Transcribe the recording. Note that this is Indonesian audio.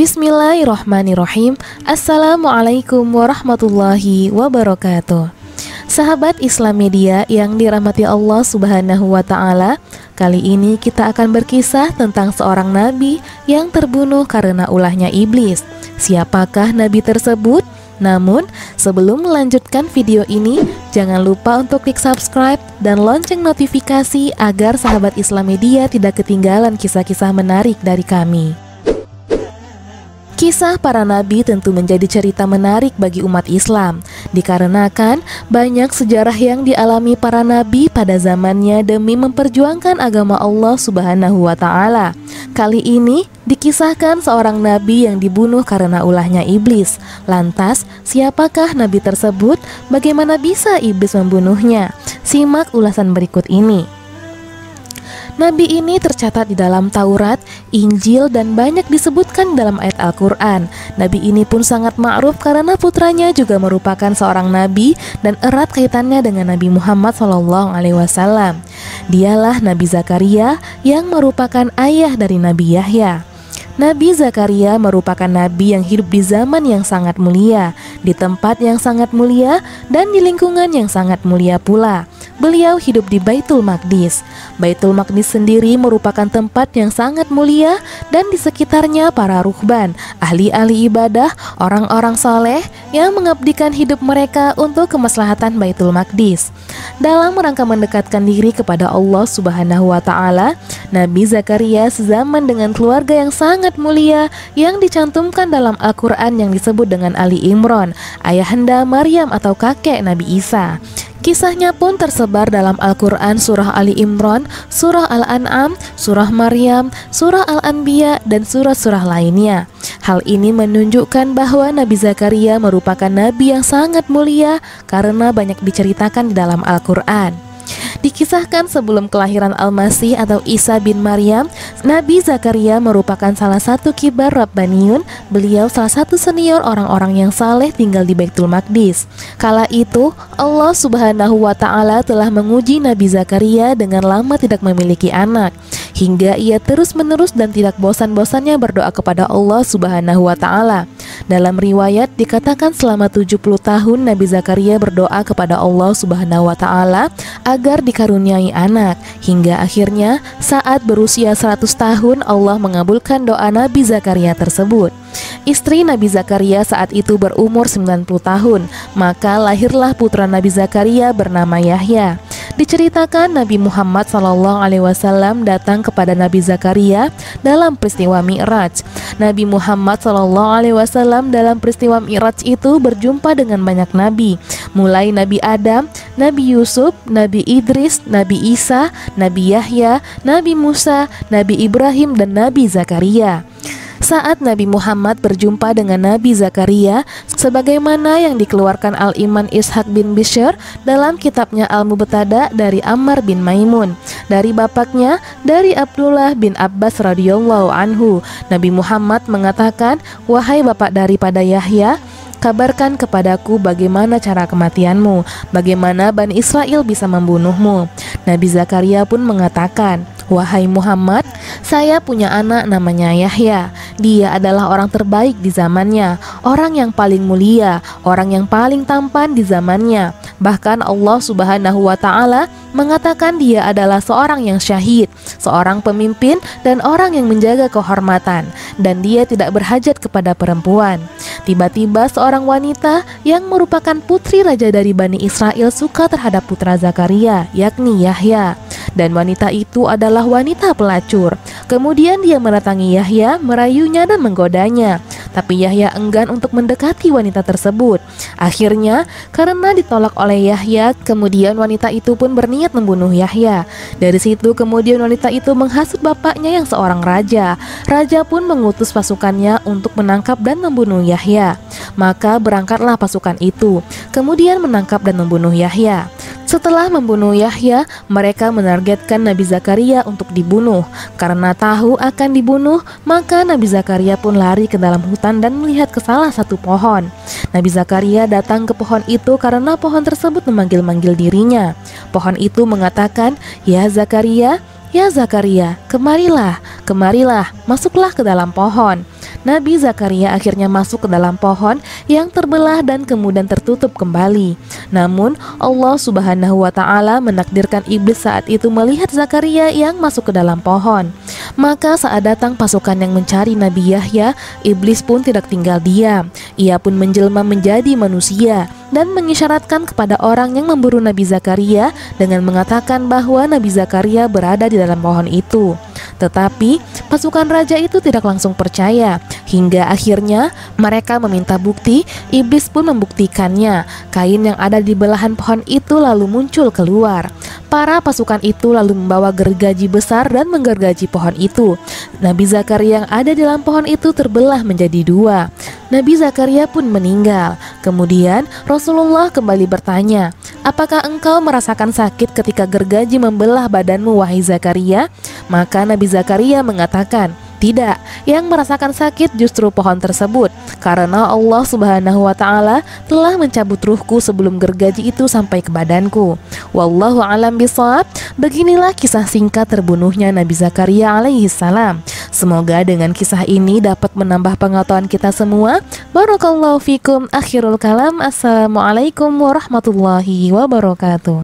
Bismillahirrahmanirrahim. Assalamualaikum warahmatullahi wabarakatuh. Sahabat Islam Media yang dirahmati Allah Subhanahu wa Ta'ala, kali ini kita akan berkisah tentang seorang nabi yang terbunuh karena ulahnya iblis. Siapakah nabi tersebut? Namun, sebelum melanjutkan video ini, jangan lupa untuk klik subscribe dan lonceng notifikasi agar sahabat Islam Media tidak ketinggalan kisah-kisah menarik dari kami. Kisah para nabi tentu menjadi cerita menarik bagi umat Islam, dikarenakan banyak sejarah yang dialami para nabi pada zamannya demi memperjuangkan agama Allah Subhanahu wa Ta'ala. Kali ini dikisahkan seorang nabi yang dibunuh karena ulahnya iblis. Lantas, siapakah nabi tersebut? Bagaimana bisa iblis membunuhnya? Simak ulasan berikut ini. Nabi ini tercatat di dalam Taurat, Injil, dan banyak disebutkan dalam ayat Al-Quran. Nabi ini pun sangat ma'ruf karena putranya juga merupakan seorang nabi dan erat kaitannya dengan Nabi Muhammad SAW. Dialah Nabi Zakaria yang merupakan ayah dari Nabi Yahya. Nabi Zakaria merupakan nabi yang hidup di zaman yang sangat mulia, di tempat yang sangat mulia, dan di lingkungan yang sangat mulia pula. Beliau hidup di Baitul Maqdis. Baitul Maqdis sendiri merupakan tempat yang sangat mulia dan di sekitarnya para ruhban, ahli-ahli ibadah, orang-orang saleh yang mengabdikan hidup mereka untuk kemaslahatan Baitul Maqdis. Dalam rangka mendekatkan diri kepada Allah Subhanahu wa Ta'ala, Nabi Zakaria sezaman dengan keluarga yang sangat mulia yang dicantumkan dalam Al-Quran yang disebut dengan Ali Imran, ayahanda Maryam atau kakek Nabi Isa. Kisahnya pun tersebar dalam Al-Quran surah Ali Imran, surah Al-An'am, surah Maryam, surah Al-Anbiya, dan surah-surah lainnya. Hal ini menunjukkan bahwa Nabi Zakaria merupakan nabi yang sangat mulia karena banyak diceritakan di dalam Al-Quran. Dikisahkan sebelum kelahiran Al-Masih atau Isa bin Maryam, Nabi Zakaria merupakan salah satu kibar Rabbaniyun. Beliau salah satu senior orang-orang yang saleh tinggal di Baitul Maqdis. Kala itu, Allah Subhanahu wa Ta'ala telah menguji Nabi Zakaria dengan lama tidak memiliki anak, hingga ia terus-menerus dan tidak bosan-bosannya berdoa kepada Allah Subhanahu wa Ta'ala. Dalam riwayat dikatakan selama 70 tahun Nabi Zakaria berdoa kepada Allah Subhanahu wa Ta'ala agar dikaruniai anak, hingga akhirnya saat berusia 100 tahun Allah mengabulkan doa Nabi Zakaria tersebut. Istri Nabi Zakaria saat itu berumur 90 tahun, maka lahirlah putra Nabi Zakaria bernama Yahya. Diceritakan Nabi Muhammad SAW datang kepada Nabi Zakaria dalam peristiwa Mi'raj. Nabi Muhammad SAW dalam peristiwa Mi'raj itu berjumpa dengan banyak nabi, mulai Nabi Adam, Nabi Yusuf, Nabi Idris, Nabi Isa, Nabi Yahya, Nabi Musa, Nabi Ibrahim, dan Nabi Zakaria. Saat Nabi Muhammad berjumpa dengan Nabi Zakaria, sebagaimana yang dikeluarkan Al-Iman Ishaq bin Bishr dalam kitabnya Al-Mubtada dari Ammar bin Maimun, dari bapaknya, dari Abdullah bin Abbas radhiyallahu anhu, Nabi Muhammad mengatakan, "Wahai bapak daripada Yahya, kabarkan kepadaku bagaimana cara kematianmu, bagaimana Bani Israel bisa membunuhmu." Nabi Zakaria pun mengatakan, "Wahai Muhammad, saya punya anak namanya Yahya. Dia adalah orang terbaik di zamannya, orang yang paling mulia, orang yang paling tampan di zamannya. Bahkan Allah Subhanahu wa Ta'ala mengatakan dia adalah seorang yang syahid, seorang pemimpin, dan orang yang menjaga kehormatan, dan dia tidak berhajat kepada perempuan." Tiba-tiba seorang wanita yang merupakan putri raja dari Bani Israel suka terhadap putra Zakaria, yakni Yahya. Dan wanita itu adalah wanita pelacur. Kemudian dia mendatangi Yahya, merayunya dan menggodanya. Tapi Yahya enggan untuk mendekati wanita tersebut. Akhirnya, karena ditolak oleh Yahya, kemudian wanita itu pun berniat membunuh Yahya. Dari situ kemudian wanita itu menghasut bapaknya yang seorang raja. Raja pun mengutus pasukannya untuk menangkap dan membunuh Yahya. Maka berangkatlah pasukan itu, kemudian menangkap dan membunuh Yahya. Setelah membunuh Yahya, mereka menargetkan Nabi Zakaria untuk dibunuh. Karena tahu akan dibunuh, maka Nabi Zakaria pun lari ke dalam hutan dan melihat ke salah satu pohon. Nabi Zakaria datang ke pohon itu karena pohon tersebut memanggil-manggil dirinya. Pohon itu mengatakan, "Ya Zakaria, ya Zakaria, kemarilah, kemarilah, masuklah ke dalam pohon." Nabi Zakaria akhirnya masuk ke dalam pohon yang terbelah dan kemudian tertutup kembali. Namun Allah Subhanahu wa Ta'ala menakdirkan iblis saat itu melihat Zakaria yang masuk ke dalam pohon. Maka saat datang pasukan yang mencari Nabi Yahya, iblis pun tidak tinggal diam. Ia pun menjelma menjadi manusia dan mengisyaratkan kepada orang yang memburu Nabi Zakaria dengan mengatakan bahwa Nabi Zakaria berada di dalam pohon itu. Tetapi pasukan raja itu tidak langsung percaya, hingga akhirnya mereka meminta bukti. Iblis pun membuktikannya. Kain yang ada di belahan pohon itu lalu muncul keluar. Para pasukan itu lalu membawa gergaji besar dan menggergaji pohon itu. Nabi Zakaria yang ada di dalam pohon itu terbelah menjadi dua. Nabi Zakaria pun meninggal. Kemudian Rasulullah kembali bertanya, "Apakah engkau merasakan sakit ketika gergaji membelah badanmu, wahai Zakaria?" Maka Nabi Zakaria mengatakan, "Tidak, yang merasakan sakit justru pohon tersebut, karena Allah Subhanahu wa Ta'ala telah mencabut ruhku sebelum gergaji itu sampai ke badanku." Wallahu alam bishawab. Beginilah kisah singkat terbunuhnya Nabi Zakaria alaihi salam. Semoga dengan kisah ini dapat menambah pengetahuan kita semua. Barakallahu fikum. Akhirul kalam. Assalamualaikum warahmatullahi wabarakatuh.